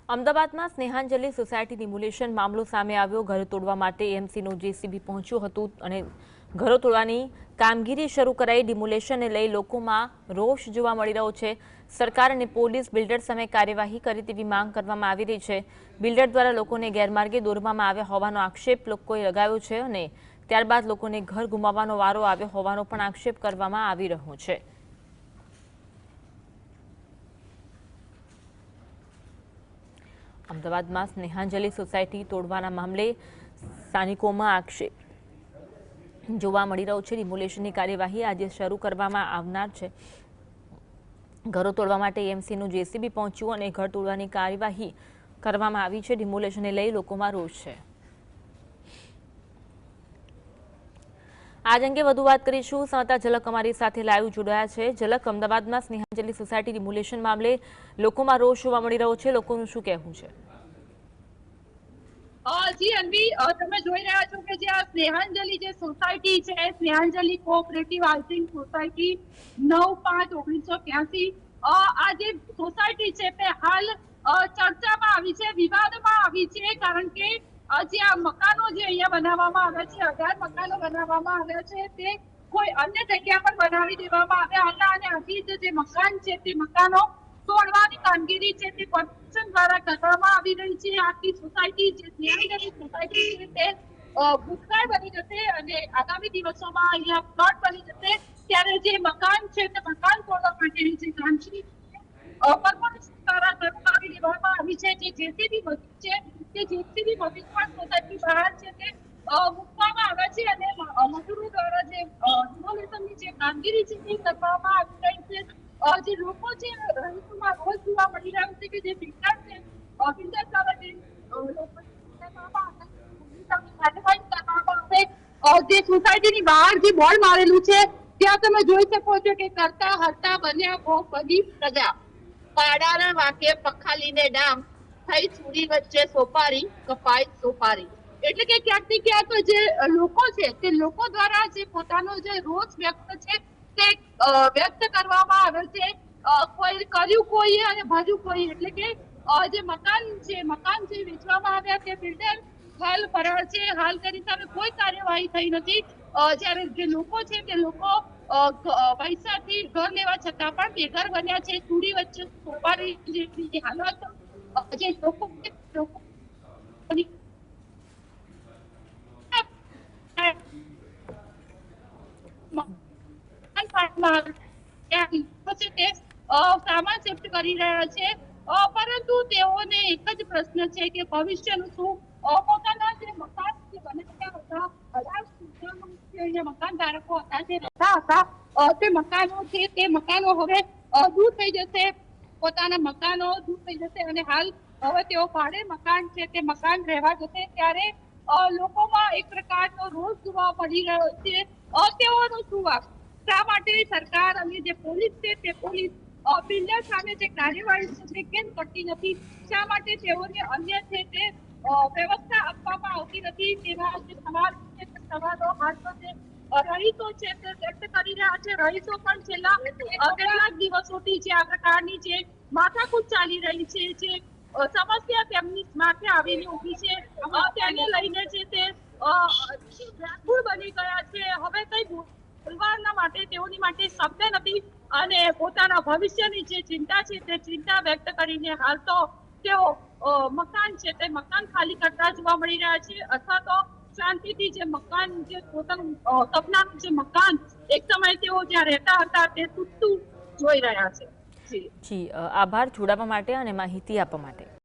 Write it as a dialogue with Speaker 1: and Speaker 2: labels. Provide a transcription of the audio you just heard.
Speaker 1: અમદાવાદમાં સ્નેહાંજલિ society demolition મામલો સામે આવ્યો। ઘર તોડવા માટે એએમસીનું જેસીબી પહોંચ્યું હતું અને ઘરો તોડવાની કામગીરી શરૂ કરાઈ। ડિમોલેશનને લઈ લોકોમાં રોષ જોવા મળી રહ્યો છે। સરકાર અને પોલીસ બિલ્ડર સામે કાર્યવાહી કરે તેવી માંગ કરવામાં આવી રહી છે। બિલ્ડર દ્વારા લોકોને ગેરમાર્ગે દોરવામાં આવ્યા હોવાનો આક્ષેપ લોકોએ લગાવ્યો છે અને ત્યારબાદ લોકોને ઘર ગુમાવવાનો વારો આવ્યો હોવાનો પણ આક્ષેપ કરવામાં આવી રહ્યો છે। અમદાવાદમાં સ્નેહાંજલિ સોસાયટી તોડવાના મામલે સ્થાનિકોમાં આક્ષેપ જોવા મળી રહ્યો છે। ડિમોલેશનની કાર્યવાહી આજે શરૂ કરવામાં આવનાર છે। ઘરો તોડવા માટે એએમસીનું જેસીબી પહોંચ્યું અને ઘર તોડવાની કાર્યવાહી કરવામાં આવી છે। ડિમોલેશનને લઈ લોકોમાં રોષ છે। આજ અંગે વધુ વાત કરીશું। સંવાદદાતા ઝલક અમારી સાથે લાઈવ જોડાયા છે। ઝલક, અમદાવાદમાં સ્નેહાંજલિ સોસાયટી ડિમોલેશન મામલે લોકોમાં રોષ જોવા મળી રહ્યો છે, લોકોનું શું કહેવું છે?
Speaker 2: જી અન્વી, તમે જોઈ રહ્યા છો કે જે આ સ્નેહાંજલિ જે સોસાયટી છે, સ્નેહાંજલિ કોઓપરેટિવ હાઉસિંગ સોસાયટી 9/5/1983, આ જે સોસાયટી છે તે હાલ ચર્ચામાં આવી છે, વિવાદમાં આવી છે, કારણ કે જે આ મકાનો જે અહીંયા બનાવવામાં આવ્યા છે, 18 મકાનો બનાવવામાં આવ્યા છે, તે કોઈ અન્ય જગ્યા પર બનાવી દેવામાં આવ્યા હતા અને હજી જે મકાન છે તે મકાનો તોડવાની કામગીરી છે તે કોર્પોરેશન દ્વારા કરવામાં આવી રહી છે। આખી સોસાયટી જે સ્નેહાંજલિ સોસાયટી છે તે ભૂતકાળ બની જશે અને આગામી દિવસોમાં અહીંયા પ્લોટ બની જશે। ત્યારે જે મકાન છે તે મકાન તોડવા માટેની જે કામગીરી કોર્પોરેશન દ્વારા શરૂ દેવામાં આવી છે। જે જેસીબી મશીન છે તે જેસીબી મશીન પણ સોસાયટી બહાર છે તે મૂકવામાં આવે છે અને મજૂરો દ્વારા જે ડિમોલેશનની જે કામગીરી છે તે કરવામાં આવી રહી છે। જે લોકો છે રહીશોમાં રોજ જોવા મળી રહ્યું છે કે જે બિલ્ડર છે, બિલ્ડર દ્વારા જે સોસાયટીની બહાર જે બોર્ડ મારેલું છે ત્યાં તમે જોઈ શકો છો કે કરતા હરતા બન્યા ભોગ બધી પ્રજા, પાડાના વાકે પખાલીને ડામ થઈ ચૂડી વચ્ચે સોપારી કપાઈ સોપારી। એટલે કે ક્યાંક ને ક્યાંક જે લોકો છે તે લોકો દ્વારા જે પોતાનો જે રોષ વ્યક્ત છે તે વ્યક્ત કરવામાં આવે છે। કોઈ કર્યું કોઈએ અને ભર્યું કોઈ, એટલે કે જે મકાન જે વેચવામાં આવ્યા તે બિલ્ડર હાલ ફરાર છે। હાલ તેની સામે કોઈ કાર્યવાહી થઈ નથી। જ્યારે જે લોકો છે તે લોકો પૈસાથી ઘર લેવા છતાં પણ બેઘર બન્યા છે। ચૂડી વચ્ચે સોપારી જેવી હાલત જે લોકો સામાન શિફ્ટ કરી રહ્યા છે, પરંતુ તેઓને એક જ પ્રશ્ન છે કે ભવિષ્યનું શું? પોતાના જે મકાન જે બનાવ્યા હતા, મકાન ધારકો હતા જે રહેતા હતા તે મકાનો છે તે મકાનો હવે દૂર થઈ જશે, પોતાના મકાનો દૂર થઈ જશે અને હાલ હવે તેઓ ભાડે મકાન છે તે મકાન રહેવા જશે। ત્યારે લોકોમાં એક પ્રકારનો રોષ જોવા મળી રહ્યો છે। તેઓનો શું વાક? શા માટે સરકાર અને જે પોલીસ છે તે પોલીસ બિલ્ડર સામે જે કાર્યવાહી છે તે કેમ કરતી નથી? શા માટે તેઓને અન્ય છે તે વ્યવસ્થા આપવામાં આવતી નથી? તેવા જે સવાલ છે તે સવાલો હાલ જે રહીશો છે તે વ્યક્ત કરી રહ્યા છે। રહીશો પણ છેલ્લા કેટલાક દિવસોથી જે આ પ્રકારની જે માથાકૂટ ચાલી રહી છે, જે સમસ્યા તેમની માથે આવીને ઉભી છે, તેને લઈને છે તે વ્યાકુળ બની ગયા છે। હવે કઈ બોલવાના માટે તેઓની માટે શબ્દ નથી અને પોતાના ભવિષ્યની જે ચિંતા છે તે ચિંતા વ્યક્ત કરીને હાલ તો તેઓ મકાન છે તે મકાન ખાલી કરતા જોવા મળી રહ્યા છે, અથવા તો શાંતિથી જે મકાન જે પોતાનું સપનાનું જે મકાન એક સમય તેઓ જ્યાં રહેતા હતા તે તૂટતું જોઈ રહ્યા છે।
Speaker 1: જી, આભાર જોડાવા માટે અને માહિતી આપવા માટે।